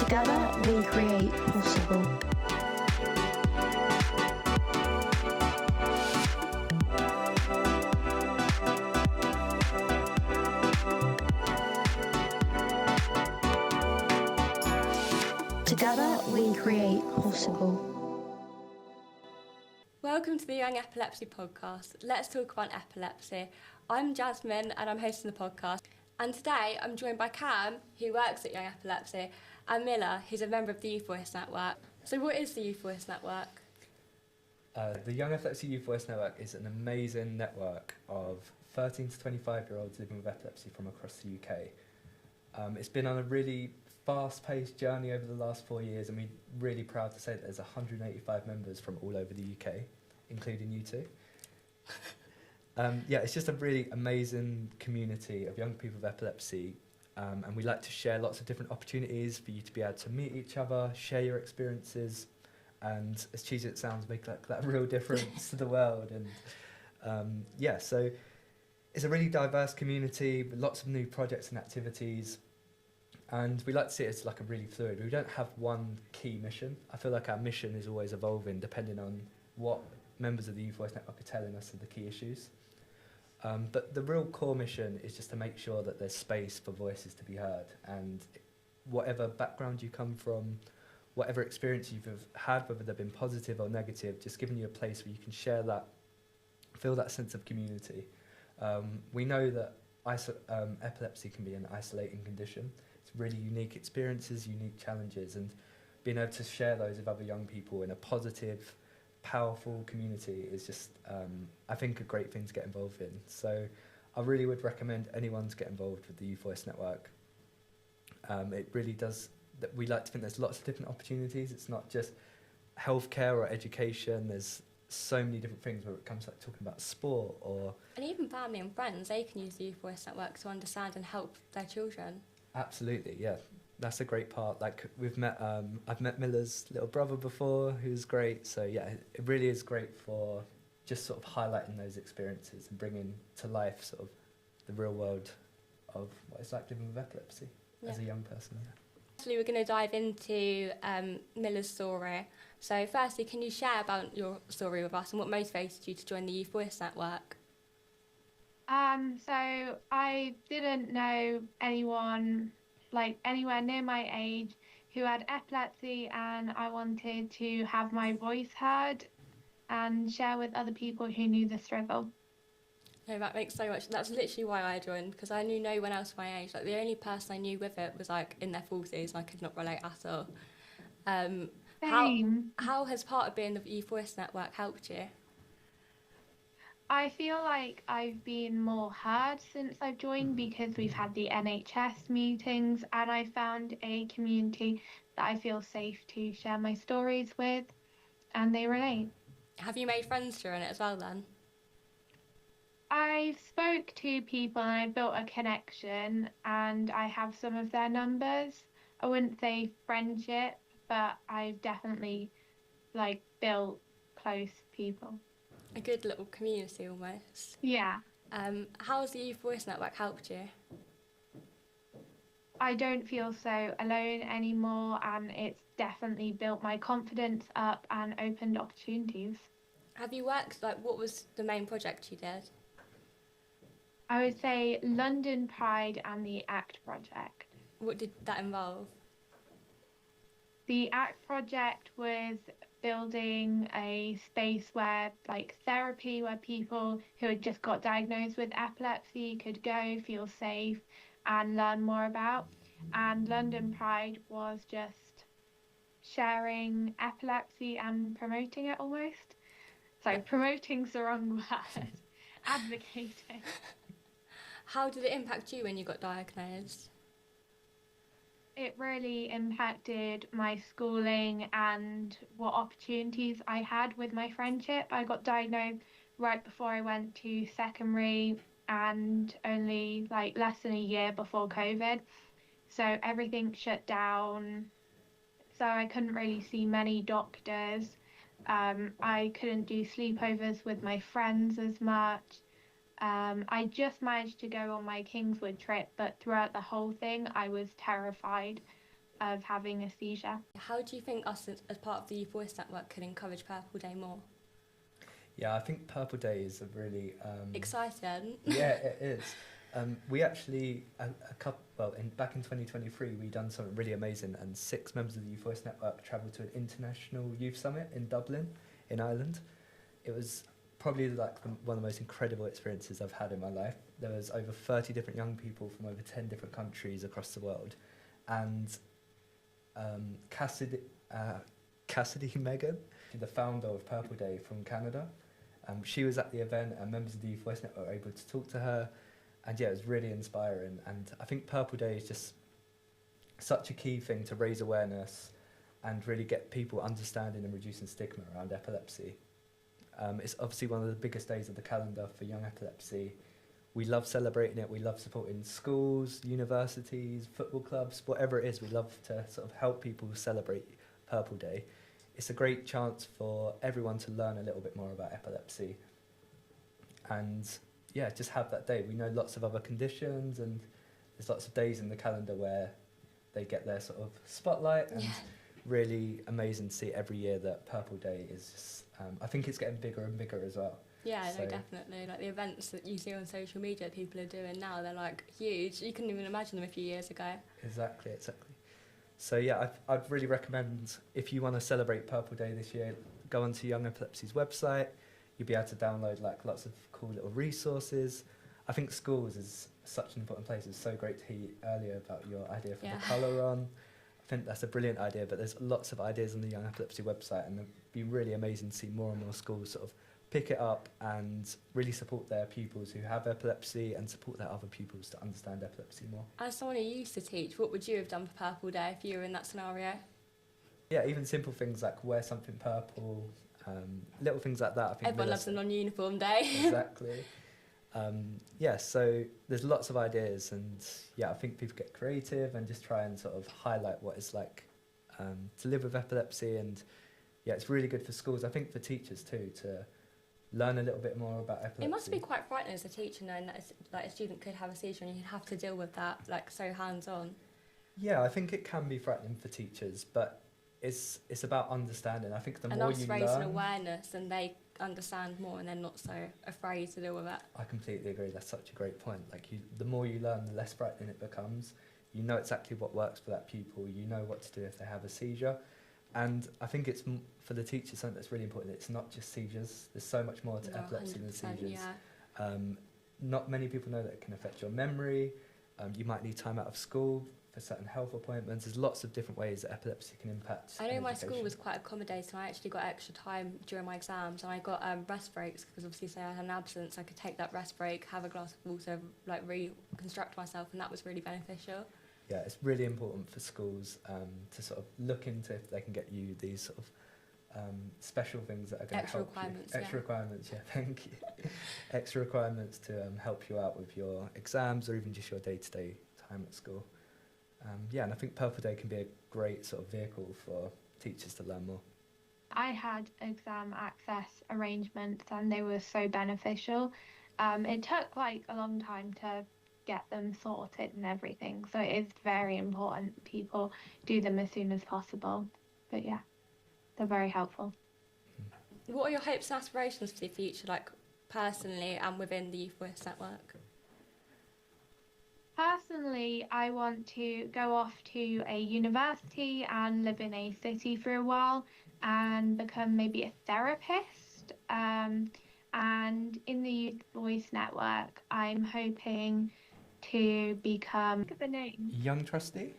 Together we create possible. Together we create possible. Welcome to the Young Epilepsy podcast. Let's talk about epilepsy. I'm Jasmine and I'm hosting the podcast. And today I'm joined by Cam, who works at Young Epilepsy, and Milla, who's a member of the Youth Voice Network. So what is the Youth Voice Network? The Young Epilepsy Youth Voice Network is an amazing network of 13 to 25-year-olds living with epilepsy from across the UK. It's been on a really fast-paced journey over the last 4 years, and we're really proud to say that there's 185 members from all over the UK, including you two. It's just a really amazing community of young people with epilepsy, and we like to share lots of different opportunities for you to be able to meet each other, share your experiences, and as cheesy as it sounds, make that real difference to the world. And so it's a really diverse community with lots of new projects and activities. And we like to see it as like a really fluid. We don't have one key mission. I feel like our mission is always evolving depending on what members of the Youth Voice Network are telling us are the key issues. But the real core mission is just to make sure that there's space for voices to be heard. And whatever background you come from, whatever experience you've had, whether they've been positive or negative, just giving you a place where you can share that, feel that sense of community. We know that epilepsy can be an isolating condition. Really unique experiences, unique challenges, and being able to share those with other young people in a positive, powerful community is just, I think, a great thing to get involved in. So I really would recommend anyone to get involved with the Youth Voice Network. It really does, we like to think there's lots of different opportunities. It's not just healthcare or education. There's so many different things where it comes to like talking about sport or... And even family and friends, they can use the Youth Voice Network to understand and help their children. Absolutely, yeah. That's a great part. Like I've met Milla's little brother before, who's great. So yeah, it really is great for just sort of highlighting those experiences and bringing to life sort of the real world of what it's like living with epilepsy as a young person. Yeah. Actually, we're going to dive into Milla's story. So firstly, can you share about your story with us and what motivated you to join the Youth Voice Network? So I didn't know anyone like anywhere near my age who had epilepsy, and I wanted to have my voice heard and share with other people who knew the struggle. No, that makes so much. That's literally why I joined, because I knew no one else my age. Like the only person I knew with it was like in their 40s, and I could not relate at all. Same. How has part of being the Youth Voice Network helped you? I feel like I've been more heard since I've joined because we've had the NHS meetings, and I found a community that I feel safe to share my stories with, and they relate. Have you made friends during it as well then? I've spoke to people and I built a connection, and I have some of their numbers. I wouldn't say friendship, but I've definitely built close people. A good little community almost. Yeah. How has the Youth Voice Network helped you? I don't feel so alone anymore, and it's definitely built my confidence up and opened opportunities. Have you worked, what was the main project you did? I would say London Pride and the ACT project. What did that involve? The ACT project was building a space where therapy, where people who had just got diagnosed with epilepsy could go, feel safe and learn more about. And London Pride was just sharing epilepsy and promoting it almost. So promoting's the wrong word. Advocating. How did it impact you when you got diagnosed? It really impacted my schooling and what opportunities I had with my friendship. I got diagnosed right before I went to secondary and only less than a year before COVID. So everything shut down. So I couldn't really see many doctors. I couldn't do sleepovers with my friends as much. I just managed to go on my Kingswood trip, but throughout the whole thing, I was terrified of having a seizure. How do you think us as part of the Youth Voice Network can encourage Purple Day more? Yeah, I think Purple Day is a really Exciting. Yeah, it is. We actually back in 2023 we done something really amazing, and 6 members of the Youth Voice Network travelled to an international youth summit in Dublin, in Ireland. It was probably like one of the most incredible experiences I've had in my life. There was over 30 different young people from over 10 different countries across the world, and Cassidy Megan, the founder of Purple Day from Canada, she was at the event, and members of the Youth Voice Network were able to talk to her, and yeah, it was really inspiring. And I think Purple Day is just such a key thing to raise awareness and really get people understanding and reducing stigma around epilepsy. It's obviously one of the biggest days of the calendar for Young Epilepsy. We love celebrating it. We love supporting schools, universities, football clubs, whatever it is. We love to sort of help people celebrate Purple Day. It's a great chance for everyone to learn a little bit more about epilepsy. And yeah, just have that day. We know lots of other conditions, and there's lots of days in the calendar where they get their sort of spotlight, and really amazing to see every year that Purple Day is just, I think it's getting bigger and bigger as well. Yeah, So- no, definitely. Like the events that you see on social media people are doing now, they're like huge. You couldn't even imagine them a few years ago. Exactly. So yeah, I'd really recommend, if you want to celebrate Purple Day this year, go onto Young Epilepsy's website. You'll be able to download like lots of cool little resources. I think schools is such an important place. It's so great to hear earlier about your idea for the colour on. I think that's a brilliant idea, but there's lots of ideas on the Young Epilepsy website, and it'd be really amazing to see more and more schools sort of pick it up and really support their pupils who have epilepsy and support their other pupils to understand epilepsy more. As someone who used to teach, what would you have done for Purple Day if you were in that scenario? Yeah, even simple things like wear something purple, little things like that. I think Everyone loves a non-uniform day. Exactly. Yeah, so there's lots of ideas, and yeah, I think people get creative and just try and sort of highlight what it's like to live with epilepsy. And yeah, it's really good for schools. I think for teachers too, to learn a little bit more about epilepsy. It must be quite frightening as a teacher knowing that like a student could have a seizure and you'd have to deal with that like so hands-on. Yeah, I think it can be frightening for teachers, but it's about understanding. I think the more you learn, raising awareness, and they understand more and they're not so afraid to deal with it. I completely agree. That's such a great point. Like the more you learn, the less frightening it becomes. You know exactly what works for that pupil. You know what to do if they have a seizure. And I think it's for the teachers something that's really important. It's not just seizures. There's so much more to epilepsy than seizures. Yeah. Not many people know that it can affect your memory. You might need time out of school for certain health appointments. There's lots of different ways that epilepsy can impact. I know my education. school was quite accommodating. I actually got extra time during my exams, and I got rest breaks because obviously, say I had an absence, I could take that rest break, have a glass of water, like reconstruct myself, and that was really beneficial. Yeah, it's really important for schools to sort of look into if they can get you these sort of special things that are going to help you. Extra requirements, yeah, thank you. Extra requirements to help you out with your exams or even just your day-to-day time at school. Yeah, and I think Purple Day can be a great sort of vehicle for teachers to learn more. I had exam access arrangements and they were so beneficial. It took like a long time to get them sorted and everything, so it is very important people do them as soon as possible. But yeah, they're very helpful. What are your hopes and aspirations for the future, like personally and within the Youth Voice Network? Personally, I want to go off to a university and live in a city for a while and become maybe a therapist. And in the Youth Voice Network, I'm hoping to become, look at the name. Young Trustee?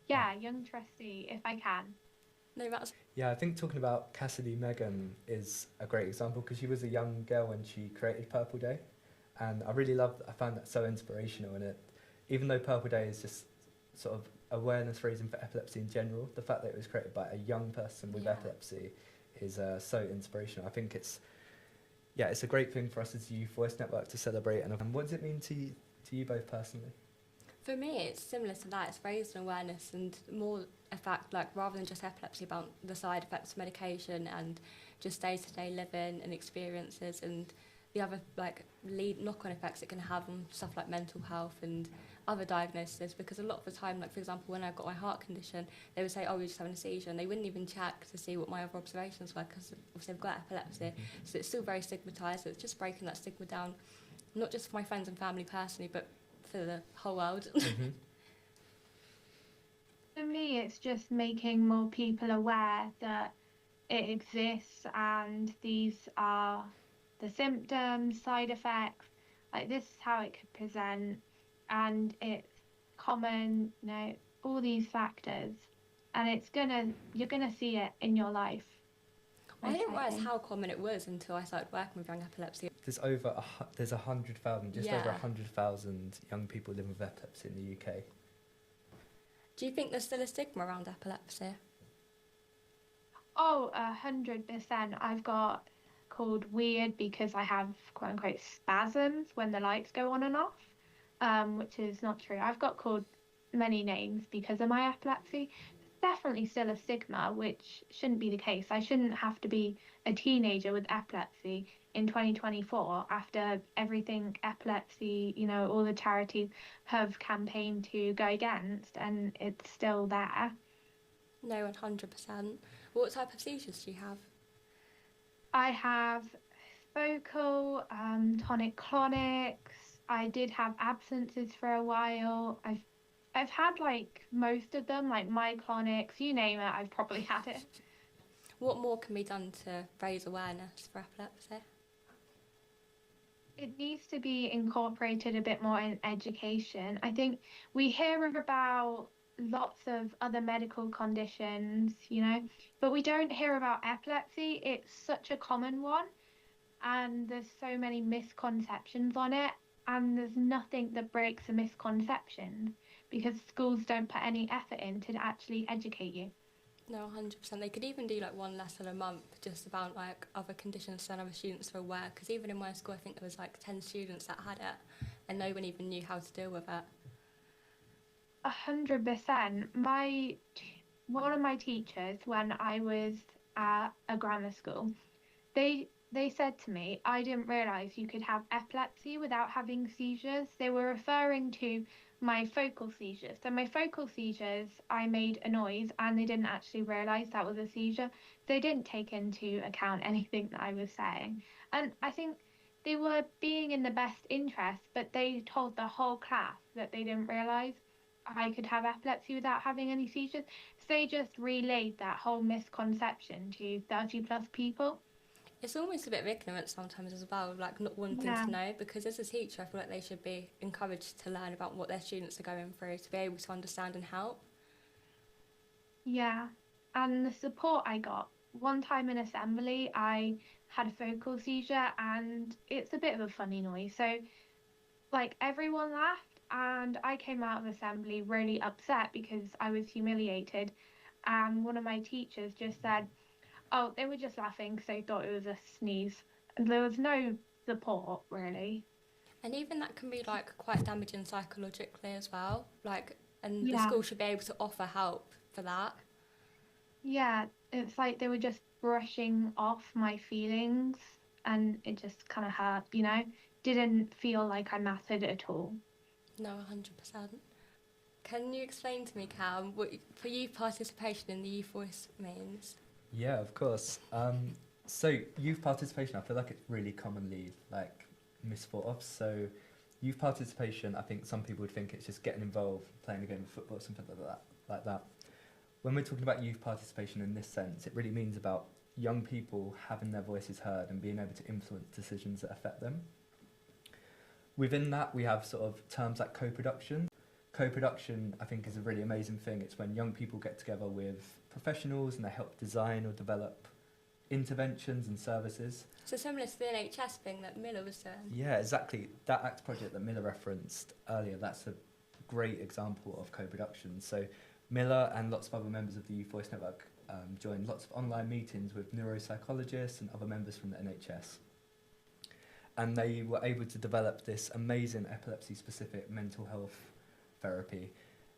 Yeah, Young Trustee, if I can. No, that's... Yeah, I think talking about Cassidy Megan is a great example because she was a young girl when she created Purple Day. And I found that so inspirational in it. Even though Purple Day is just sort of awareness raising for epilepsy in general, the fact that it was created by a young person with epilepsy is so inspirational. I think it's a great thing for us as a Youth Voice Network to celebrate. And what does it mean to you both personally? For me, it's similar to that. It's raising awareness and more a fact, like rather than just epilepsy, about the side effects of medication and just day-to-day living and experiences and the other like lead knock-on effects it can have on stuff like mental health and other diagnoses, because a lot of the time, like for example, when I got my heart condition, they would say, oh, you're just having a seizure, and they wouldn't even check to see what my other observations were, because obviously I've got epilepsy. So it's still very stigmatised. So it's just breaking that stigma down, not just for my friends and family personally, but for the whole world. For me, it's just making more people aware that it exists and these are the symptoms, side effects, like this is how it could present, and it's common, all these factors, and you're gonna see it in your life. I didn't realise how common it was until I started working with young epilepsy. There's 100,000, just over 100,000 young people living with epilepsy in the UK. Do you think there's still a stigma around epilepsy? Oh, 100%. I've got called weird because I have quote unquote spasms when the lights go on and off, which is not true. I've got called many names because of my epilepsy. Definitely still a stigma, which shouldn't be the case. I shouldn't have to be a teenager with epilepsy in 2024 after everything epilepsy, all the charities have campaigned to go against, and it's still there. No, 100%. What type of seizures do you have? I have focal, tonic-clonics. I did have absences for a while. I've had like most of them, like myoclonics, you name it, I've probably had it. What more can be done to raise awareness for epilepsy? It needs to be incorporated a bit more in education. I think we hear about lots of other medical conditions, but we don't hear about epilepsy. It's such a common one, and there's so many misconceptions on it, and there's nothing that breaks the misconceptions because schools don't put any effort in to actually educate you. No, 100%. They could even do like one lesson a month just about like other conditions so other students are aware, because even in my school I think there was like 10 students that had it and no one even knew how to deal with it. 100%. One of my teachers, when I was at a grammar school, they said to me, I didn't realise you could have epilepsy without having seizures. They were referring to my focal seizures. So my focal seizures, I made a noise and they didn't actually realise that was a seizure. They didn't take into account anything that I was saying. And I think they were being in the best interest, but they told the whole class that they didn't realise I could have epilepsy without having any seizures. So they just relayed that whole misconception to 30 plus people. It's almost a bit of ignorance sometimes as well, like not wanting to know, because as a teacher I feel like they should be encouraged to learn about what their students are going through to be able to understand and help. Yeah, and the support I got. One time in assembly I had a focal seizure and it's a bit of a funny noise. So like everyone laughed and I came out of assembly really upset because I was humiliated, and one of my teachers just said, oh, they were just laughing because they thought it was a sneeze. And there was no support, really. And even that can be, like, quite damaging psychologically as well. Like, and the school should be able to offer help for that. Yeah, it's like they were just brushing off my feelings and it just kind of hurt, Didn't feel like I mattered at all. No, 100%. Can you explain to me, Cam, what for you participation in the Youth Voice means? Yeah, of course. So youth participation, I feel like it's really commonly misthought of. So youth participation, I think some people would think it's just getting involved, playing a game of football, something like that. When we're talking about youth participation in this sense, it really means about young people having their voices heard and being able to influence decisions that affect them. Within that, we have sort of terms like co-production. Co-production, I think, is a really amazing thing. It's when young people get together with professionals and they help design or develop interventions and services. So similar to the NHS thing that Milla was doing. Yeah, exactly. That ACT project that Milla referenced earlier, that's a great example of co-production. So Milla and lots of other members of the Youth Voice Network joined lots of online meetings with neuropsychologists and other members from the NHS. And they were able to develop this amazing epilepsy-specific mental health therapy.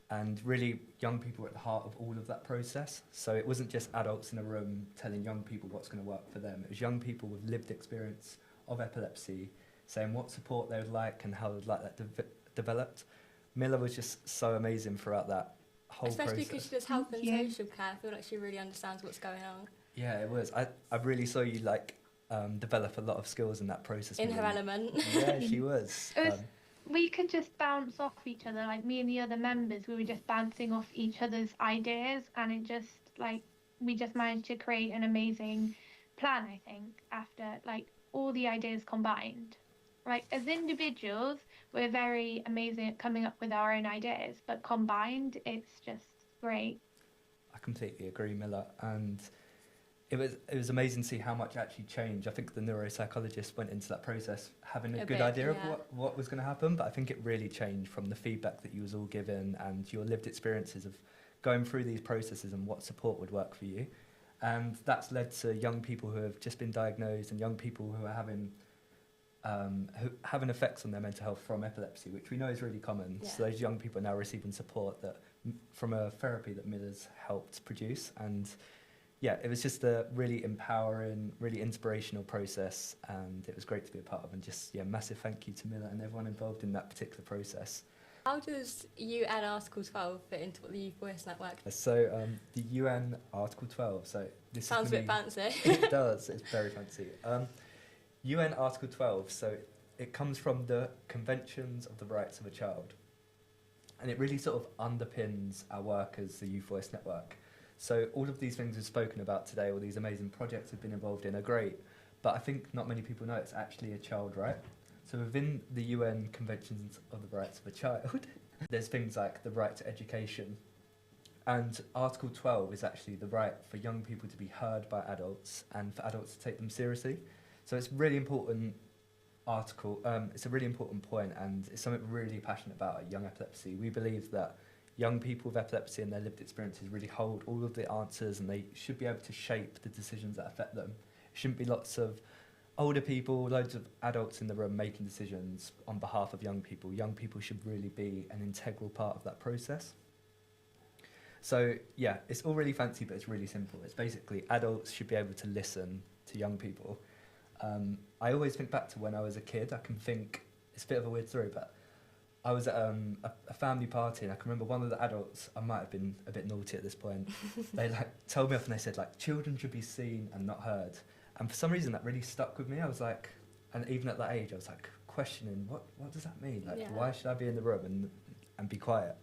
And really, young people were at the heart of all of that process. So it wasn't just adults in a room telling young people what's going to work for them. It was young people with lived experience of epilepsy, saying what support they would like and how they'd like that developed. Milla was just so amazing throughout that whole Especially process. because she does health and Yeah. social care. I feel like she really understands what's going on. Yeah, it was. I really saw you develop a lot of skills in that process. In her Milla. element. Yeah, she was. It was we could just bounce off each other, like me and the other members, we were just bouncing off each other's ideas, and it just we just managed to create an amazing plan, I think, after all the ideas combined. Like as individuals, we're very amazing at coming up with our own ideas, but combined, it's just great. I completely agree, Milla, and it was amazing to see how much actually changed. I think the neuropsychologist went into that process having a good idea of what was going to happen, but I think it really changed from the feedback that you was all given and your lived experiences of going through these processes and what support would work for you. And that's led to young people who have just been diagnosed and young people who are having effects on their mental health from epilepsy, which we know is really common. Yeah. So those young people are now receiving support that from a therapy that Milla's helped produce. And yeah, it was just a really empowering, really inspirational process, and it was great to be a part of. And just, massive thank you to Milla and everyone involved in that particular process. How does UN Article 12 fit into what the Youth Voice Network is? So the UN Article 12, so this Sounds is a bit fancy. It does, it's very fancy. UN Article 12, so it comes from the Conventions of the Rights of a Child. And it really sort of underpins our work as the Youth Voice Network. So all of these things we've spoken about today, all these amazing projects we've been involved in are great, but I think not many people know it's actually a child right. So within the UN Conventions of the Rights of a Child, there's things like the right to education. And Article 12 is actually the right for young people to be heard by adults and for adults to take them seriously. So it's a really important article, it's a really important point, and it's something we're really passionate about at Young Epilepsy. We believe that young people with epilepsy and their lived experiences really hold all of the answers, and they should be able to shape the decisions that affect them. It shouldn't be lots of older people, loads of adults in the room making decisions on behalf of young people. Young people should really be an integral part of that process. So yeah, it's all really fancy, but it's really simple. It's basically adults should be able to listen to young people. I always think back to when I was a kid. I can think, it's a bit of a weird story, but I was at a family party, and I can remember one of the adults, I might have been a bit naughty at this point, they told me off and they said children should be seen and not heard. And for some reason that really stuck with me. I was and even at that age I was questioning, what does that mean? Why should I be in the room and be quiet?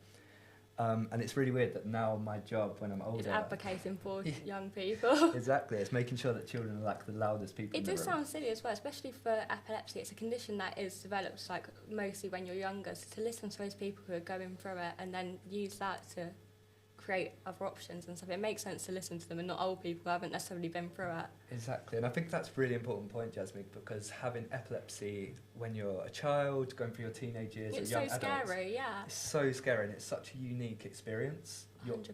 And it's really weird that now my job when I'm older... It's advocating for young people. Exactly, it's making sure that children are the loudest people in the room. It does sound silly as well, especially for epilepsy. It's a condition that is developed mostly when you're younger. So to listen to those people who are going through it and then use that to create other options and stuff, it makes sense to listen to them and not old people who haven't necessarily been through it. Exactly, and I think that's a really important point, Jasmine, because having epilepsy when you're a child, going through your teenage years, it's or young so adults, scary, yeah. it's so scary, and it's such a unique experience. 100%.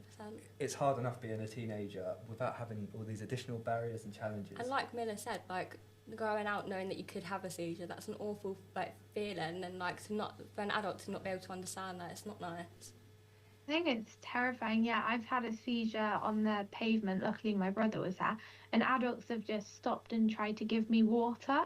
It's hard enough being a teenager without having all these additional barriers and challenges. And like Milla said, growing out knowing that you could have a seizure, that's an awful feeling, and for an adult to not be able to understand that, it's not nice. I think it's terrifying. Yeah, I've had a seizure on the pavement. Luckily, my brother was there, and adults have just stopped and tried to give me water,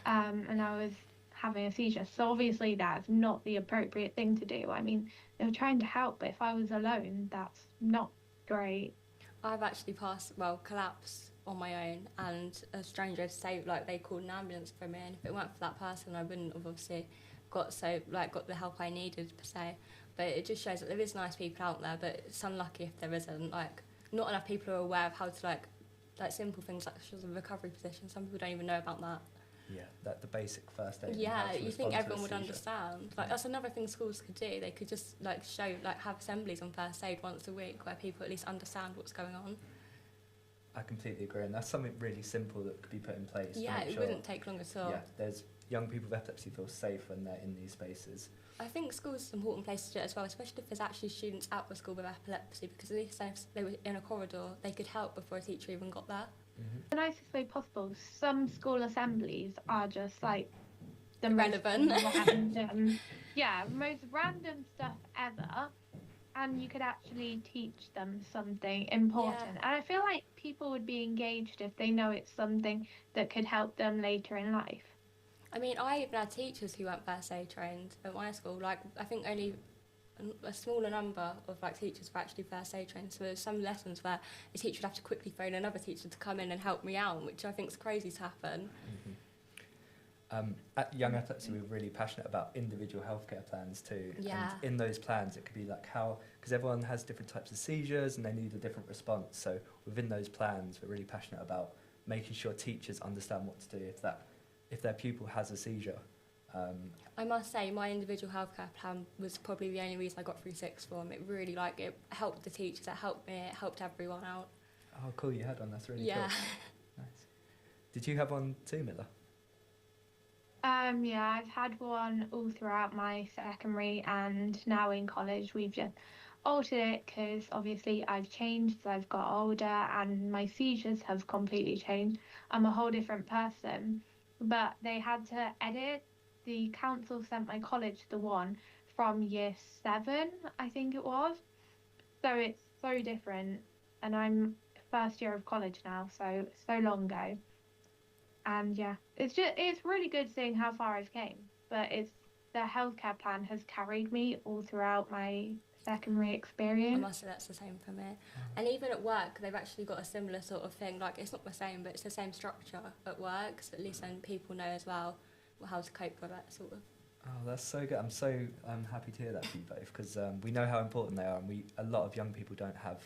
and I was having a seizure. So obviously, that's not the appropriate thing to do. I mean, they were trying to help, but if I was alone, that's not great. I've actually collapsed on my own, and a stranger had saved, they called an ambulance for me, and if it weren't for that person, I wouldn't have obviously got the help I needed per se. But it just shows that there is nice people out there, but it's unlucky if there isn't. Not enough people are aware of how to simple things such as a recovery position. Some people don't even know about that. Yeah, the basic first aid. Yeah, you think everyone would understand. That's another thing schools could do. They could just show have assemblies on first aid once a week where people at least understand what's going on. I completely agree, and that's something really simple that could be put in place. Yeah, it wouldn't take long at all. Yeah, there's young people with epilepsy feel safe when they're in these spaces. I think school is an important place to do it as well, especially if there's actually students at the school with epilepsy, because at least if they were in a corridor, they could help before a teacher even got there. Mm-hmm. The nicest way possible. Some school assemblies are just the irrelevant. most random stuff ever, and you could actually teach them something important. Yeah. And I feel like people would be engaged if they know it's something that could help them later in life. I mean, I even had teachers who weren't first aid trained at my school. Like, I think only a smaller number of like teachers were actually first aid trained. So there's some lessons where a teacher would have to quickly phone another teacher to come in and help me out, which I think is crazy to happen. At Young Epilepsy, we're really passionate about individual healthcare plans too. Yeah. And in those plans, it could be like how, because everyone has different types of seizures and they need a different response. So within those plans, we're really passionate about making sure teachers understand what to do if their pupil has a seizure. I must say, my individual healthcare plan was probably the only reason I got through sixth form. It really, like, it helped the teachers, it helped me, it helped everyone out. Oh, cool, you had one, that's really Yeah. cool. Nice. Did you have one too, Milla? Yeah, I've had one all throughout my secondary, and now in college we've just altered it because obviously I've changed as I've got older and my seizures have completely changed. I'm a whole different person, but they had to edit. The council sent my college the one from year 7, I think it was. So it's so different, and I'm first year of college now, so long ago. And yeah, it's really good seeing how far I've came. But the healthcare plan has carried me all throughout my secondary I experience. must say that's the same for me. And even at work, they've actually got a similar sort of thing. Like, it's not the same, but it's the same structure at work. So at least then people know as well how to cope with that sort of. Oh, that's so good. I'm so happy to hear that for you both, because we know how important they are, and a lot of young people don't have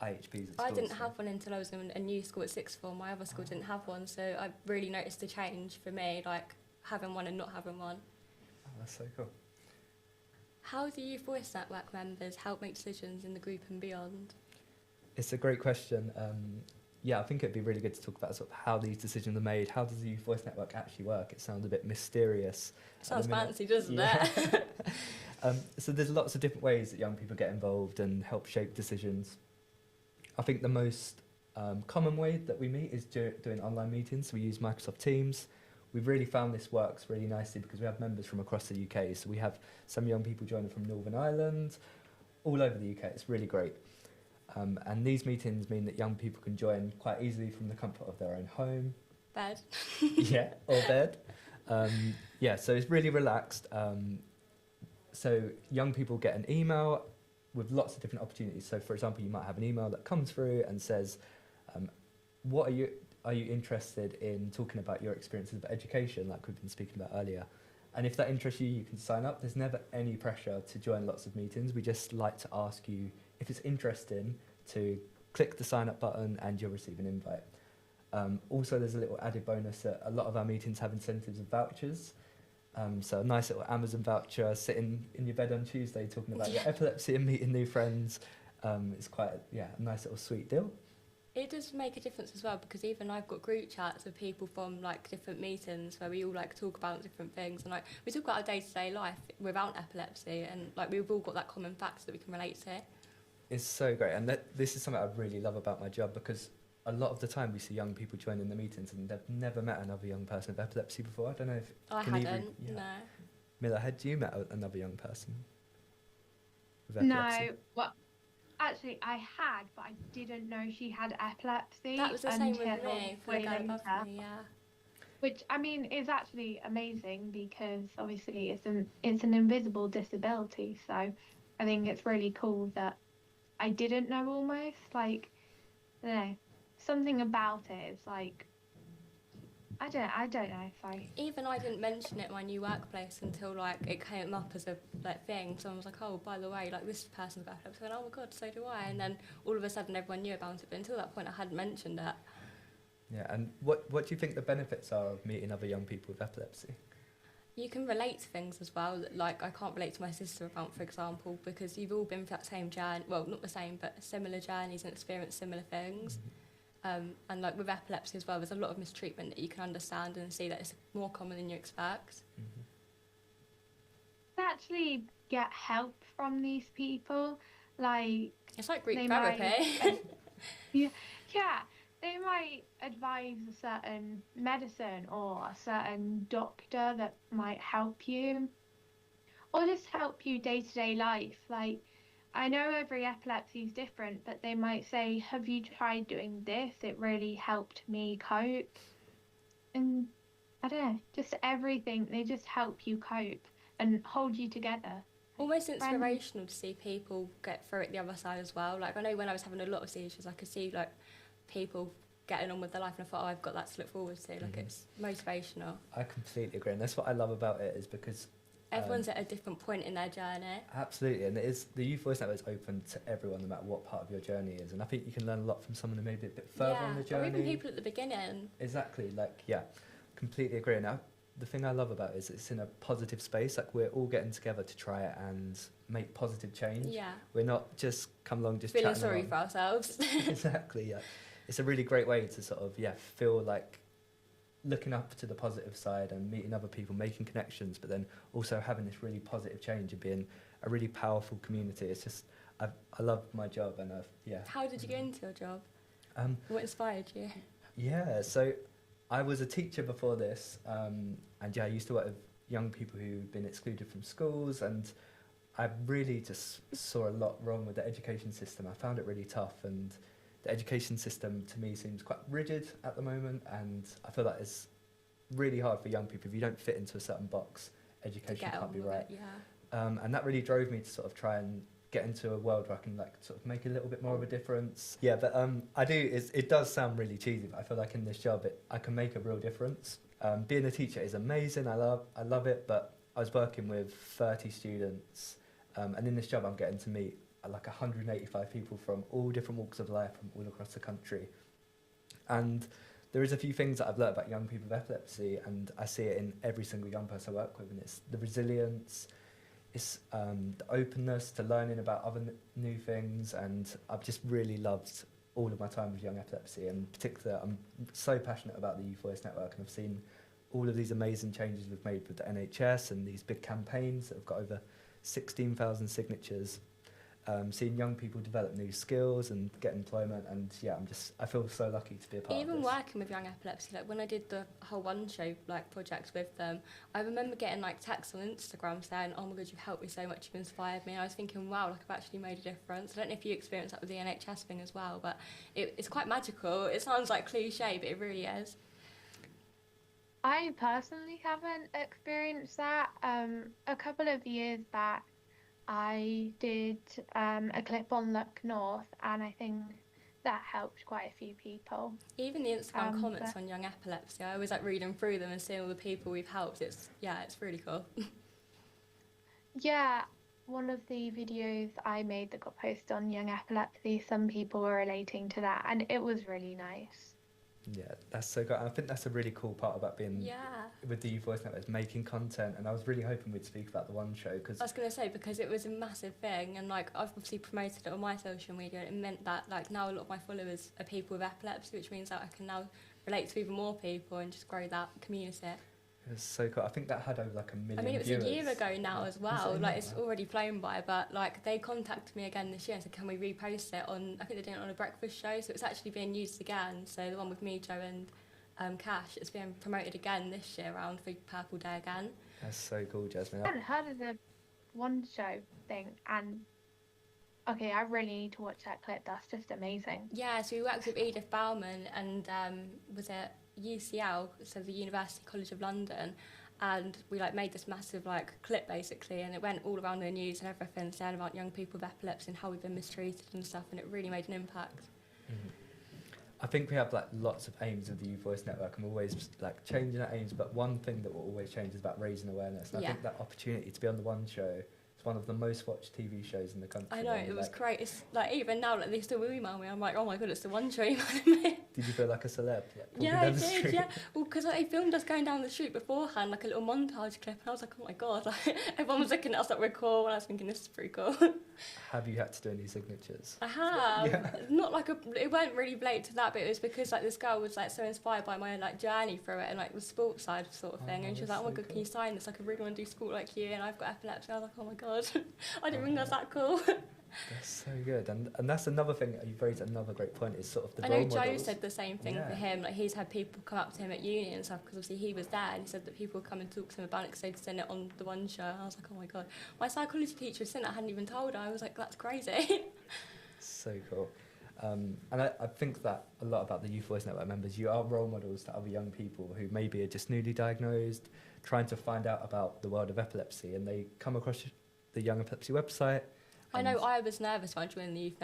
IHPs at school. I didn't have one until I was in a new school at sixth form. My other school didn't have one, so I really noticed the change for me, like having one and not having one. Oh, that's so cool. How do you voice network members help make decisions in the group and beyond? It's a great question. Yeah, I think it'd be really good to talk about sort of how these decisions are made. How does the youth voice network actually work? It sounds a bit mysterious. Sounds fancy, doesn't yeah. it? So there's lots of different ways that young people get involved and help shape decisions. I think the most common way that we meet is doing online meetings. So we use Microsoft Teams. We've really found this works really nicely because we have members from across the UK. So we have some young people joining from Northern Ireland, all over the UK. It's really great. And these meetings mean that young people can join quite easily from the comfort of their own home. Bed. Yeah, or bed. Yeah, so it's really relaxed. So young people get an email with lots of different opportunities. So, for example, you might have an email that comes through and says, "What are you interested in talking about your experiences of education?" Like we've been speaking about earlier. And if that interests you, you can sign up. There's never any pressure to join lots of meetings. We just like to ask you if it's interesting to click the sign up button and you'll receive an invite. Also, there's a little added bonus that a lot of our meetings have incentives of vouchers. So a nice little Amazon voucher, sitting in your bed on Tuesday talking about your epilepsy and meeting new friends. It's quite a nice little sweet deal. It does make a difference as well, because even I've got group chats with people from like different meetings where we all like talk about different things, and like we talk about our day-to-day life without epilepsy, and like we've all got that common facts that we can relate to. It's so great, and this is something I really love about my job, because a lot of the time we see young people joining the meetings and they've never met another young person with epilepsy before. I don't know if... I hadn't, no. Milla, had you met another young person with epilepsy? No, well, actually I had, but I didn't know she had epilepsy. That was the same with until me, for the way guy above later. me, yeah. Which, I mean, is actually amazing because obviously it's an invisible disability. So I think it's really cool that I didn't know almost. Like, I don't know, something about it is like, I don't know if I... Even I didn't mention it in my new workplace until like it came up as a like thing. Someone was like, "Oh, by the way, like this person's got epilepsy." I went, "Oh my god, so do I." And then all of a sudden everyone knew about it, but until that point I hadn't mentioned it. Yeah, and what do you think the benefits are of meeting other young people with epilepsy? You can relate to things as well. Like I can't relate to my sister about, for example, because you've all been through that same journey. Well, not the same, but similar journeys and experienced similar things. Mm-hmm. And like with epilepsy as well, there's a lot of mistreatment that you can understand and see that it's more common than you expect. Mm-hmm. Actually get help from these people, like... It's like group They therapy. Yeah, they might advise a certain medicine or a certain doctor that might help you, or just help you day-to-day life. Like, I know every epilepsy is different, but they might say, "Have you tried doing this? It really helped me cope." And I don't know, just everything. They just help you cope and hold you together. Almost Friends. inspirational to see people get through it the other side as well. Like, I know when I was having a lot of seizures, I could see, like, people getting on with their life, and I thought, oh, I've got that to look forward to. Like, it's motivational. I completely agree, and that's what I love about it, is because Everyone's at a different point in their journey. absolutely, and it is, the Youth Voice Network is open to everyone, no matter what part of your journey is, and I think you can learn a lot from someone who may be a bit further on the journey. Or even people at the beginning. Exactly, like, yeah, completely agree. Now, the thing I love about it is it's in a positive space. Like, we're all getting together to try it and make positive change. Yeah. We're not just come along just Feeling chatting sorry along. for ourselves. Exactly, yeah. It's a really great way to sort of, feel like looking up to the positive side and meeting other people, making connections, but then also having this really positive change and being a really powerful community. It's just, I love my job, and How did you get into your job? What inspired you? Yeah, so I was a teacher before this, and I used to work with young people who've been excluded from schools, and I really just saw a lot wrong with the education system. I found it really tough, and the education system to me seems quite rigid at the moment, and I feel like it's really hard for young people. If you don't fit into a certain box, education can't be right. And that really drove me to sort of try and get into a world where I can, like, sort of make a little bit more of a difference. Yeah, but it does sound really cheesy, but I feel like in this job I can make a real difference. Being a teacher is amazing. I love it, but I was working with 30 students, and in this job I'm getting to meet like 185 people from all different walks of life from all across the country. And there is a few things that I've learned about young people with epilepsy, and I see it in every single young person I work with, and it's the resilience, it's the openness to learning about other new things, and I've just really loved all of my time with Young Epilepsy, and in particular I'm so passionate about the Youth Voice Network, and I've seen all of these amazing changes we've made with the NHS and these big campaigns that have got over 16,000 signatures. Seeing young people develop new skills and get employment, and I feel so lucky to be a part of Even this. working with Young Epilepsy, like when I did the whole One Show like project with them, I remember getting like texts on Instagram saying, "Oh my God, you've helped me so much, you've inspired me." And I was thinking, wow, like I've actually made a difference. I don't know if you experienced that with the NHS thing as well, but it's quite magical. It sounds like cliche, but it really is. I personally haven't experienced that. A couple of years back, I did a clip on Look North, and I think that helped quite a few people. Even the Instagram comments on Young Epilepsy, I always like reading through them and seeing all the people we've helped. It's really cool. Yeah, one of the videos I made that got posted on Young Epilepsy, some people were relating to that, and it was really nice. Yeah, that's so good. I think that's a really cool part about being with the Youth Voice Network, is making content, and I was really hoping we'd speak about the One Show, because I was going to say, because it was a massive thing, and like I've obviously promoted it on my social media, and it meant that like now a lot of my followers are people with epilepsy, which means that I can now relate to even more people and just grow that community. it was so cool. I think that had over like 1 million I mean, it was viewers. a year ago now as well. Like, it's Wow. already flown by, but like they contacted me again this year and said, can we repost it on, I think they're doing it on a breakfast show, so it's actually being used again. So the one with me, Joe, and Cash, it's being promoted again this year around for Purple Day again. That's so cool, Jasmine. I hadn't heard of the One Show thing, and okay, I really need to watch that clip. That's just amazing. Yeah, so we worked with Edith Bauman and was it UCL, so the University College of London, and we like made this massive like clip basically, and it went all around the news and everything, saying about young people with epilepsy and how we've been mistreated and stuff, and it really made an impact. Mm-hmm. I think we have like lots of aims with the Youth Voice Network, and we're always like changing our aims, but one thing that will always change is about raising awareness. And I think that opportunity to be on the One Show, it's one of the most watched TV shows in the country. I know, it was great. It's like even now, like they still email me. I'm like, oh my God, it's the One Show emailing me. Did you feel like a celeb? Like, yeah, I did. Yeah, well, because like, they filmed us going down the street beforehand, like a little montage clip, and I was like, oh my God, like everyone was looking at us like we're cool, and I was thinking this is pretty cool. Have you had to do any signatures? I have. Not like it weren't really related to that, but it was because like this girl was like so inspired by my like journey through it and like the sports side sort of thing, and she was like, oh my God, can you sign this? Like I really want to do sport like you, and I've got epilepsy. I was like, oh my God, I didn't think that's that cool. That's so good, and that's another thing. You've raised another great point. Is sort of the I role know Joe models. said the same thing for him. Like he's had people come up to him at uni and stuff because obviously he was there, and he said that people would come and talk to him about it because they'd seen it on the One Show. And I was like, oh my God, my psychology teacher had seen it. I hadn't even told her. I was like, that's crazy. So cool. And I think that a lot about the Youth Voice Network members, you are role models to other young people who maybe are just newly diagnosed, trying to find out about the world of epilepsy, and they come across the Young Epilepsy website. I know I was nervous when I joined the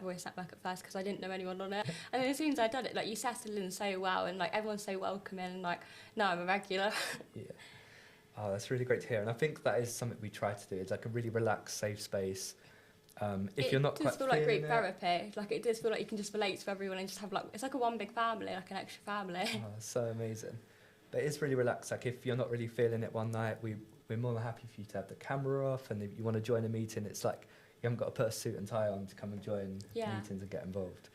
Voice Network at first because I didn't know anyone on it. And then as soon as I done it, like, you settle in so well and like everyone's so welcoming and like, no, I'm a regular. Yeah. Oh, that's really great to hear. And I think that is something we try to do. It's like a really relaxed, safe space. If you're not quite feeling it, it does feel like group therapy. Like, it does feel like you can just relate to everyone and just have like, it's like a one big family, like an extra family. Oh, so amazing. But it's really relaxed. Like, if you're not really feeling it one night, we're more than happy for you to have the camera off, and if you want to join a meeting, it's like you haven't got to put a suit and tie on to come and join meetings and get involved.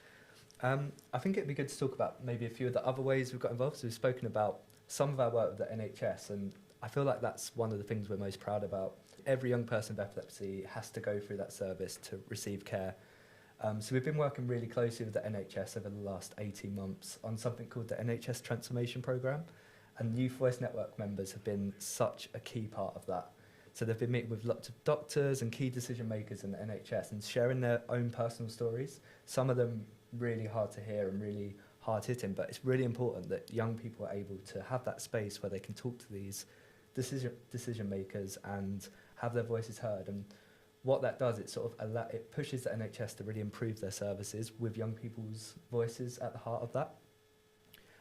I think it'd be good to talk about maybe a few of the other ways we've got involved. So we've spoken about some of our work with the NHS, and I feel like that's one of the things we're most proud about. Every young person with epilepsy has to go through that service to receive care. So we've been working really closely with the NHS over the last 18 months on something called the NHS Transformation Programme, and Youth Voice Network members have been such a key part of that. So they've been meeting with lots of doctors and key decision makers in the NHS and sharing their own personal stories. Some of them really hard to hear and really hard hitting, but it's really important that young people are able to have that space where they can talk to these decision makers and have their voices heard. And what that does, it sort of it pushes the NHS to really improve their services with young people's voices at the heart of that.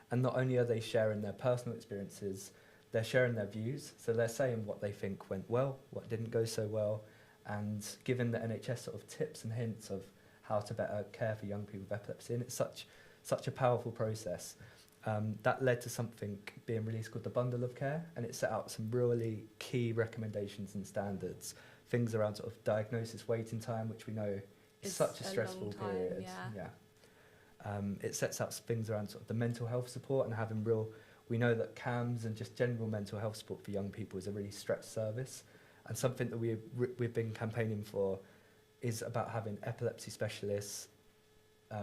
And not only are they sharing their personal experiences, they're sharing their views. So they're saying what they think went well, what didn't go so well, and giving the NHS sort of tips and hints of how to better care for young people with epilepsy. And it's such a powerful process. That led to something being released called the Bundle of Care, and it set out some really key recommendations and standards, things around sort of diagnosis waiting time, which we know is such a stressful period. It sets out things around sort of the mental health support and having we know that CAMS and just general mental health support for young people is a really stretched service, and something that we've been campaigning for is about having epilepsy specialists,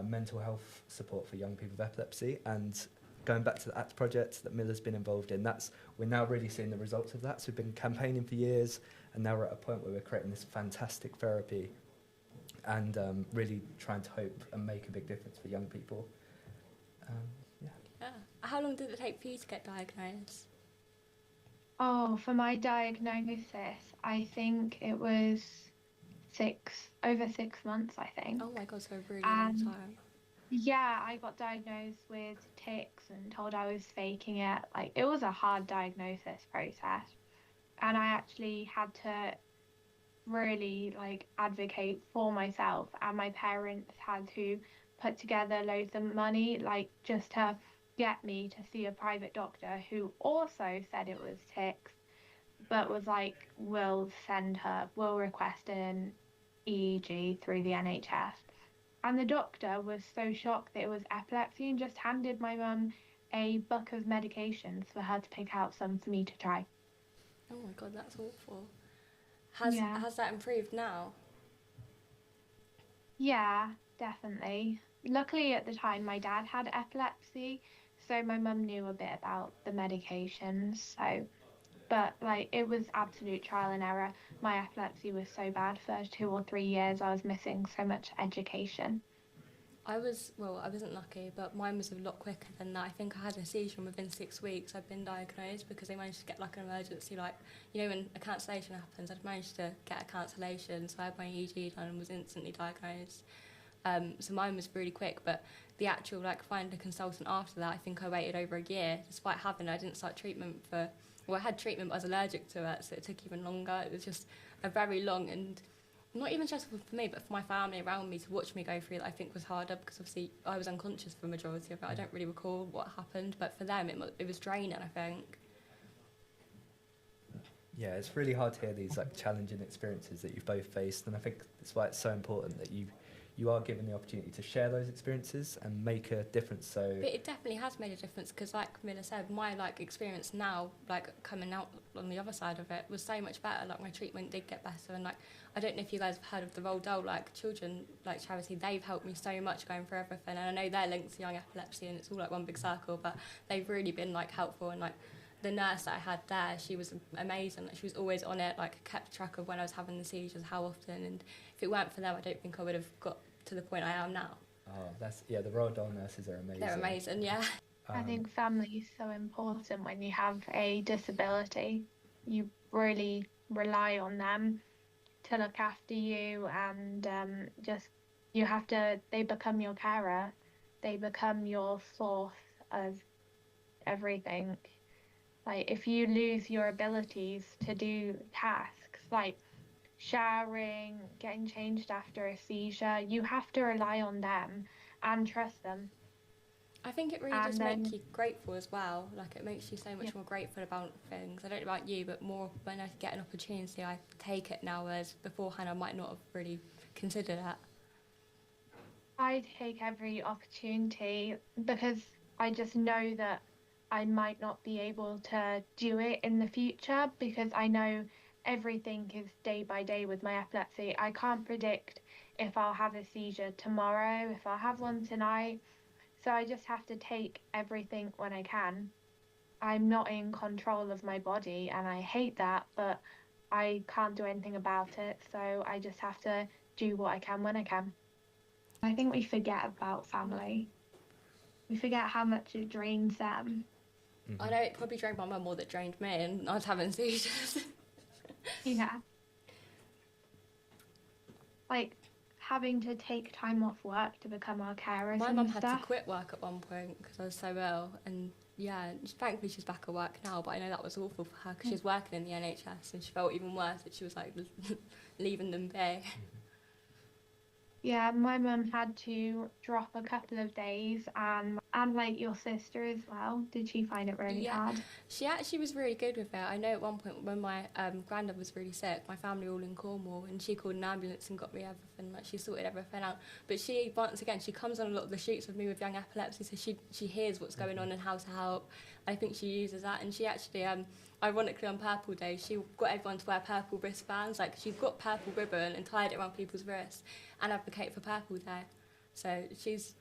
mental health support for young people with epilepsy. And going back to the ACT project that Milla's been involved in, we're now really seeing the results of that. So we've been campaigning for years, and now we're at a point where we're creating this fantastic therapy and really trying to hope and make a big difference for young people. How long did it take for you to get diagnosed? Oh, for my diagnosis, I think it was over 6 months, I think. Oh my God, so a really long time. Yeah, I got diagnosed with tics and told I was faking it. Like, it was a hard diagnosis process. And I actually had to really advocate for myself, and my parents had to put together loads of money just to get me to see a private doctor who also said it was tics, but was like, we'll request an EEG through the NHS. And the doctor was so shocked that it was epilepsy and just handed my mum a book of medications for her to pick out some for me to try. Oh my God, that's awful. Has that improved now? Yeah, definitely. Luckily at the time my dad had epilepsy, so my mum knew a bit about the medications. But it was absolute trial and error. My epilepsy was so bad for 2 or 3 years. I was missing so much education. I wasn't lucky, but mine was a lot quicker than that. I think I had a seizure, and within 6 weeks I'd been diagnosed because they managed to get an emergency, when a cancellation happens, I'd managed to get a cancellation, so I had my EEG done and was instantly diagnosed. So mine was really quick, but the actual finding a consultant after that, I think I waited over a year, despite having I didn't start treatment I had treatment, but I was allergic to it, so it took even longer. It was just a very long and not even stressful for me, but for my family around me to watch me go through it, I think was harder because obviously I was unconscious for the majority of it. I don't really recall what happened, but for them it was draining, I think. Yeah, it's really hard to hear these challenging experiences that you've both faced, and I think that's why it's so important that you are given the opportunity to share those experiences and make a difference. But it definitely has made a difference because, like Milla said, my experience now, coming out on the other side of it, was so much better. My treatment did get better, and I don't know if you guys have heard of the Roald Dahl children charity. They've helped me so much going through everything, and I know they're linked to Young Epilepsy, and it's all one big circle. But they've really been helpful, and the nurse that I had there, she was amazing. She was always on it, kept track of when I was having the seizures, how often, and if it weren't for them, I don't think I would have got to the point I am now. Oh, the Royal Dole nurses are amazing. They're amazing, yeah. I think family is so important when you have a disability. You really rely on them to look after you, and they become your carer. They become your source of everything. Like, if you lose your abilities to do tasks like showering, getting changed after a seizure, you have to rely on them and trust them. I think it really does make you grateful as well. Like, it makes you so much more grateful about things. I don't know about you, but more when I get an opportunity, I take it now, whereas beforehand I might not have really considered that. I take every opportunity because I just know that I might not be able to do it in the future, because I know everything is day by day with my epilepsy. I can't predict if I'll have a seizure tomorrow, if I'll have one tonight. So I just have to take everything when I can. I'm not in control of my body, and I hate that, but I can't do anything about it. So I just have to do what I can when I can. I think we forget about family. We forget how much it drains them. Mm-hmm. I know it probably drained my mum more than it drained me, and I was having seizures. Yeah. Like, having to take time off work to become our carers. My and mum had stuff. to quit work at one point because I was so ill, and yeah, thankfully she's back at work now, but I know that was awful for her because she was working in the NHS, and she felt even worse that she was like leaving them be. Yeah, my mum had to drop a couple of days, and like your sister as well. Did she find it really hard? She actually was really good with it. I know at one point when my granddad was really sick, my family all in Cornwall, and she called an ambulance and got me everything. Like, she sorted everything out. But she, once again, she comes on a lot of the shoots with me with Young Epilepsy, so she hears what's going on and how to help. I think she uses that, and she actually, ironically on Purple Day, she got everyone to wear purple wristbands. Like, she got purple ribbon and tied it around people's wrists and advocate for Purple Day. So she's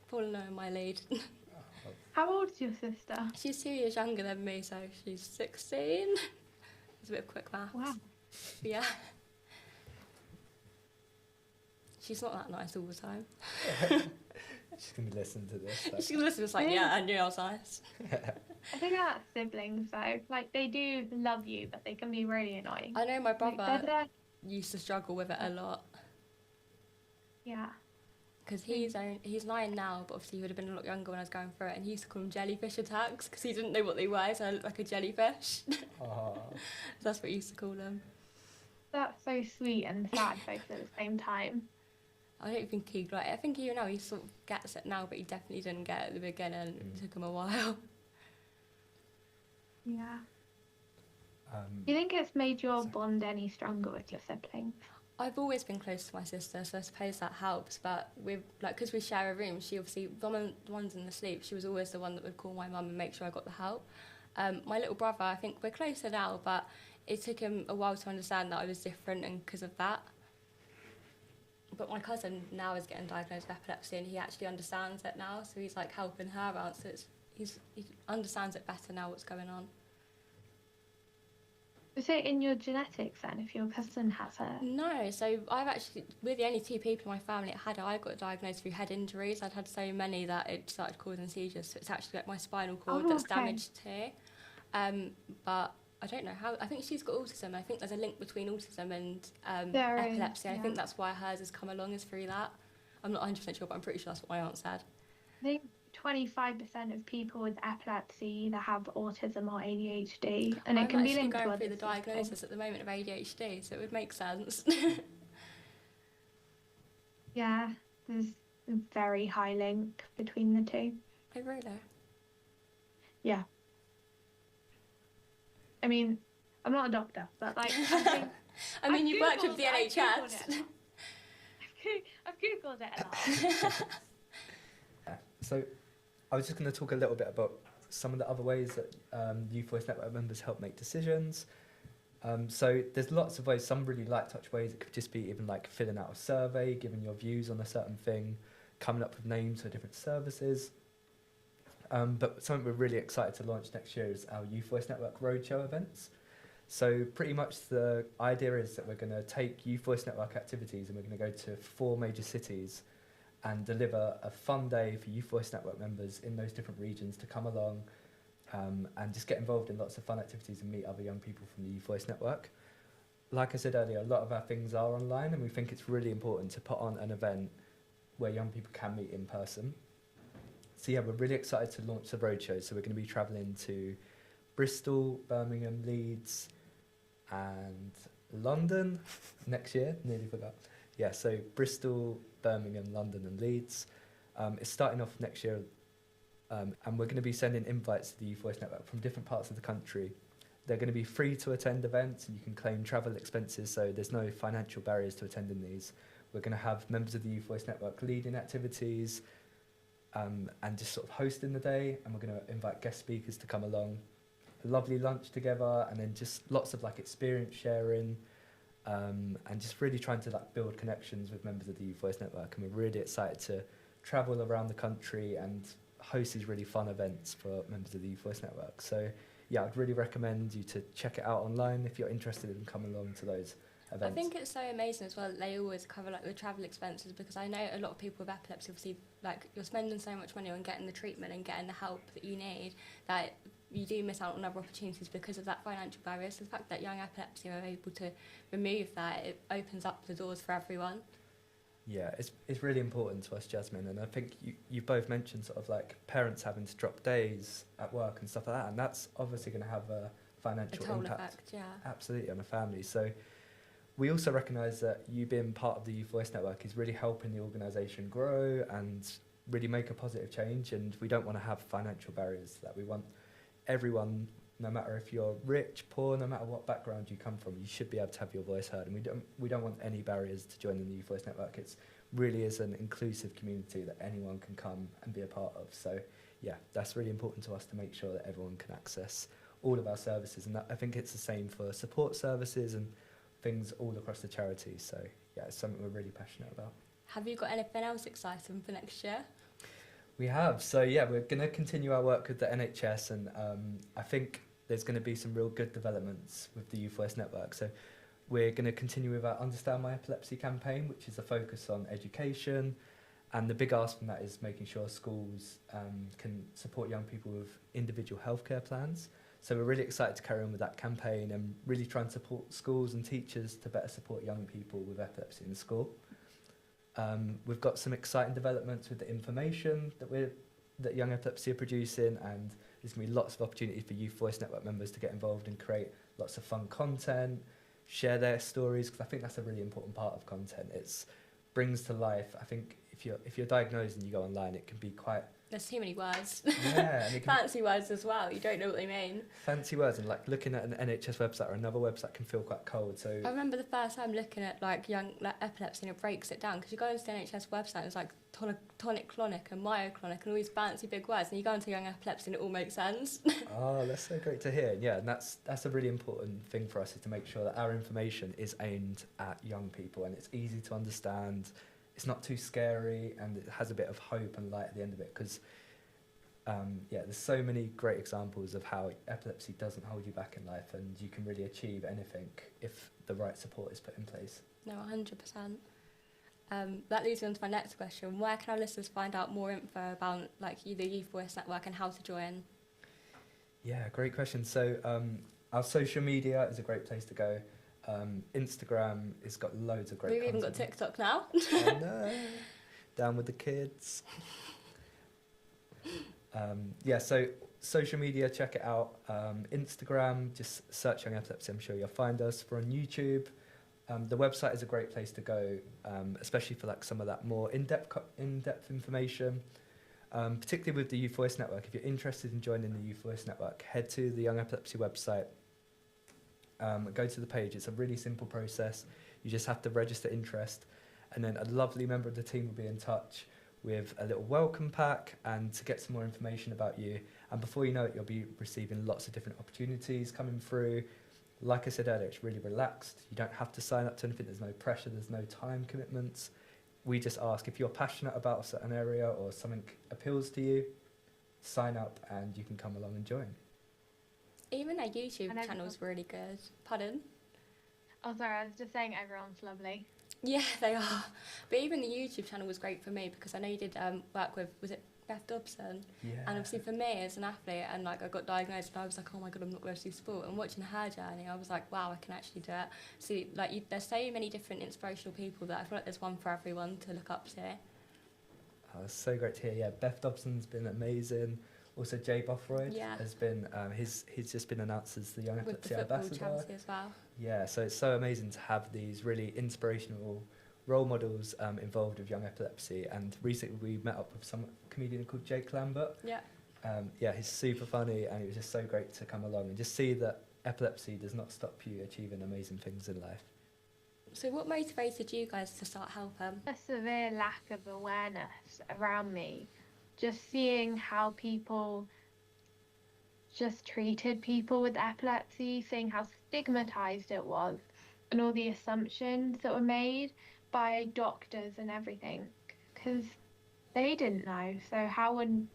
fallen in my lead. How old's your sister? She's 2 years younger than me, so she's 16. It's a bit of quick maths. Wow. Yeah. She's not that nice all the time. She's going to be listening to this. She listens like, yeah, I knew I was nice. I think that's siblings though. Like, they do love you, but they can be really annoying. I know my brother Like, used to struggle with it a lot. Yeah. Because he's 9 now, but obviously he would have been a lot younger when I was going through it, and he used to call them jellyfish attacks because he didn't know what they were, so I looked like a jellyfish. Oh. That's what he used to call them. That's so sweet and sad both at the same time. I don't think he, like, I think even now he sort of gets it now, but he definitely didn't get it at the beginning. It took him a while. Yeah. Do you think it's made your bond any stronger with your siblings? I've always been close to my sister, so I suppose that helps. But with, like, because we share a room, she obviously, the one's in the sleep, she was always the one that would call my mum and make sure I got the help. My little brother, I think we're closer now, but it took him a while to understand that I was different, and because of that. But my cousin now is getting diagnosed with epilepsy, and he actually understands it now, so he's like helping her out. So he understands it better now, what's going on. Is it in your genetics then, if your cousin has it? No, so we're the only 2 people in my family that had it. I got diagnosed through head injuries. I'd had so many that it started causing seizures, so it's actually like my spinal cord that's damaged too. But I don't know how. I think she's got autism. I think there's a link between autism and epilepsy. I think that's why hers has come along, is through that. I'm not 100% sure, but I'm pretty sure that's what my aunt said. I think 25% of people with epilepsy either have autism or ADHD, and it can be linked to I'm other actually going through the things. diagnosis at the moment of ADHD, so it would make sense. Yeah, there's a very high link between the two. Oh, really? Yeah. I mean, I'm not a doctor, but like, I think I mean, you've worked with the NHS. I've Googled it a lot. So I was just going to talk a little bit about some of the other ways that Youth Voice Network members help make decisions. So there's lots of ways, some really light touch ways. It could just be even like filling out a survey, giving your views on a certain thing, coming up with names for different services. But something we're really excited to launch next year is our Youth Voice Network Roadshow events. So pretty much the idea is that we're going to take Youth Voice Network activities and we're going to go to 4 major cities and deliver a fun day for Youth Voice Network members in those different regions to come along and just get involved in lots of fun activities and meet other young people from the Youth Voice Network. Like I said earlier, a lot of our things are online, and we think it's really important to put on an event where young people can meet in person. So yeah, we're really excited to launch the roadshow. So we're going to be travelling to Bristol, Birmingham, Leeds, and London next year. Nearly forgot. Yeah, so Bristol, Birmingham, London, and Leeds. It's starting off next year, and we're going to be sending invites to the Youth Voice Network from different parts of the country. They're going to be free to attend events, and you can claim travel expenses, so there's no financial barriers to attending these. We're going to have members of the Youth Voice Network leading activities and just sort of hosting the day, and we're going to invite guest speakers to come along. A lovely lunch together, and then just lots of like experience sharing, and just really trying to like build connections with members of the Youth Voice Network. And we're really excited to travel around the country and host these really fun events for members of the Youth Voice Network. So yeah, I'd really recommend you to check it out online if you're interested in coming along to those events. I think it's so amazing as well that they always cover like the travel expenses, because I know a lot of people with epilepsy, obviously, like you're spending so much money on getting the treatment and getting the help that you need that you do miss out on other opportunities because of that financial barrier. So the fact that Young Epilepsy are able to remove that, it opens up the doors for everyone. Yeah, it's really important to us, Jasmine, and I think you both mentioned sort of like parents having to drop days at work and stuff like that, and that's obviously going to have a financial impact. Effect, yeah. Absolutely, on a family. So we also recognise that you being part of the Youth Voice Network is really helping the organisation grow and really make a positive change, and we don't want to have financial barriers. That we want everyone, no matter if you're rich, poor, no matter what background you come from, you should be able to have your voice heard, and we don't want any barriers to joining the Youth Voice Network. It's really is an inclusive community that anyone can come and be a part of. So yeah, that's really important to us to make sure that everyone can access all of our services, and that, I think it's the same for support services and things all across the charity. So yeah, it's something we're really passionate about. Have you got anything else exciting for next year? We have. So yeah, we're going to continue our work with the NHS, and I think there's going to be some real good developments with the Youth Voice Network. So we're going to continue with our Understand My Epilepsy campaign, which is a focus on education, and the big ask from that is making sure schools can support young people with individual healthcare plans. So we're really excited to carry on with that campaign and really try and support schools and teachers to better support young people with epilepsy in school. We've got some exciting developments with the information that Young Epilepsy are producing, and there's going to be lots of opportunities for Youth Voice Network members to get involved and create lots of fun content, share their stories, because I think that's a really important part of content. It brings to life, I think if you're diagnosed and you go online, it can be quite... There's too many words. Yeah. And it can Fancy words as well. You don't know what they mean. Fancy words, and like looking at an NHS website or another website can feel quite cold. So I remember the first time looking at like Young Epilepsy, and it breaks it down, because you go into the NHS website and it's like tonic-clonic and myoclonic and all these fancy big words, and you go into Young Epilepsy and it all makes sense. Oh, that's so great to hear. Yeah, and that's a really important thing for us, is to make sure that our information is aimed at young people and it's easy to understand. It's not too scary, and it has a bit of hope and light at the end of it, because there's so many great examples of how epilepsy doesn't hold you back in life, and you can really achieve anything if the right support is put in place. No, 100%. That leads me on to my next question. Where can our listeners find out more info about like the Youth Voice Network and how to join? Yeah, great question. So our social media is a great place to go. Instagram has got loads of great We've even content. got TikTok now. I know. Down with the kids. So social media, check it out. Instagram, just search Young Epilepsy, I'm sure you'll find us. We're on YouTube. The website is a great place to go, especially for like some of that more in-depth information, particularly with the Youth Voice Network. If you're interested in joining the Youth Voice Network, head to the Young Epilepsy website. Go to the page. It's a really simple process. You just have to register interest, and then a lovely member of the team will be in touch with a little welcome pack and to get some more information about you. And before you know it, you'll be receiving lots of different opportunities coming through. Like I said earlier, it's really relaxed. You don't have to sign up to anything. There's no pressure. There's no time commitments. We just ask if you're passionate about a certain area or something appeals to you, sign up and you can come along and join. Even their YouTube channel is really good. Pardon? Oh, sorry, I was just saying everyone's lovely. Yeah, they are. But even the YouTube channel was great for me because I know you did work with, was it Beth Dobson? Yeah. And obviously for me as an athlete, and like I got diagnosed and I was like, oh my God, I'm not going to do sport. And watching her journey, I was like, wow, I can actually do it. So like there's so many different inspirational people that I feel like there's one for everyone to look up to. Oh, it's so great to hear. Yeah, Beth Dobson's been amazing. Also, Jay Bothroyd has been, he's just been announced as the Young With the Epilepsy football ambassador. charity as well. Yeah, so it's so amazing to have these really inspirational role models involved with Young Epilepsy. And recently we met up with some comedian called Jake Lambert. Yeah. Yeah, he's super funny, and it was just so great to come along and just see that epilepsy does not stop you achieving amazing things in life. So what motivated you guys to start helping? A severe lack of awareness around me, just seeing how people just treated people with epilepsy, seeing how stigmatized it was, and all the assumptions that were made by doctors and everything, because they didn't know. So how would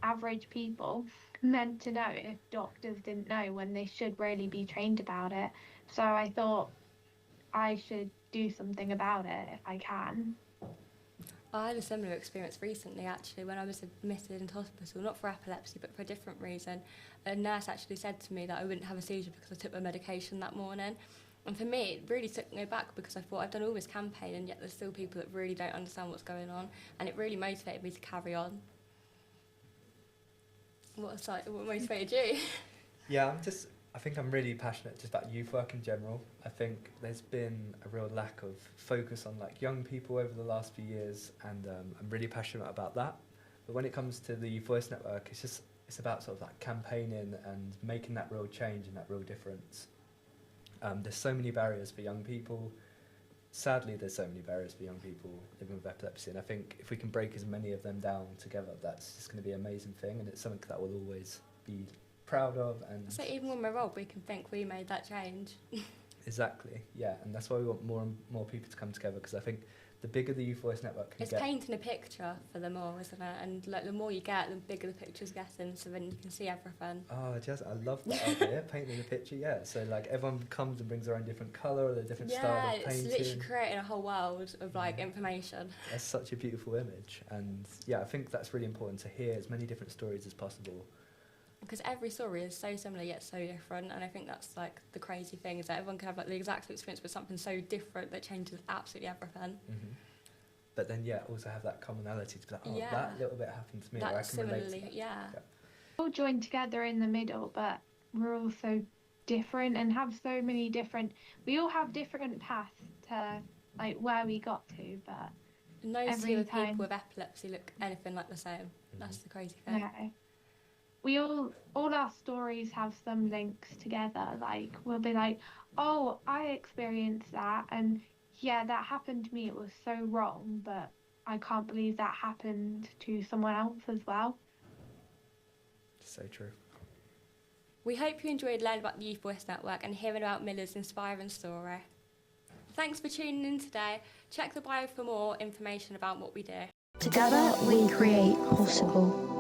average people meant to know if doctors didn't know when they should really be trained about it? So I thought I should do something about it if I can. I had a similar experience recently actually when I was admitted into hospital, not for epilepsy but for a different reason. A nurse actually said to me that I wouldn't have a seizure because I took my medication that morning. And for me, it really took me back because I thought I've done all this campaign and yet there's still people that really don't understand what's going on, and it really motivated me to carry on. What motivated you? Yeah, I think I'm really passionate just about youth work in general. I think there's been a real lack of focus on like young people over the last few years, and I'm really passionate about that. But when it comes to the Youth Voice Network, it's about sort of like campaigning and making that real change and that real difference. There's so many barriers for young people. Sadly, there's so many barriers for young people living with epilepsy, and I think if we can break as many of them down together, that's just going to be an amazing thing, and it's something that we'll always be proud of. And so even when we're old, we can think we made that change. Exactly, yeah, and that's why we want more and more people to come together, because I think the bigger the Youth Voice Network can it's get... painting a picture for them all, isn't it? And like the more you get, the bigger the picture's getting, so then you can see everything. Oh, I love that idea, painting a picture, yeah. So like everyone comes and brings their own different colour or their different style of painting. Yeah, it's literally creating a whole world of like information. That's such a beautiful image, and yeah, I think that's really important to hear as many different stories as possible. Because every story is so similar yet so different, and I think that's like the crazy thing, is that everyone can have like the exact experience with something so different that changes absolutely everything. Mm-hmm. But then yeah, also have that commonality to be like, oh, Yeah. that little bit happened to me, or I That's can relate to similarly, that. yeah. We're all joined together in the middle, but we're all so different and have so many different, we all have different paths to like where we got to, but No every two time- people with epilepsy look anything like the same. That's the crazy thing. no. We all our stories have some links together. Like we'll be like, oh, I experienced that, and yeah, that happened to me. It was so wrong, but I can't believe that happened to someone else as well. So true. We hope you enjoyed learning about the Youth Voice Network and hearing about Milla's inspiring story. Thanks for tuning in today. Check the bio for more information about what we do. Together we create possible.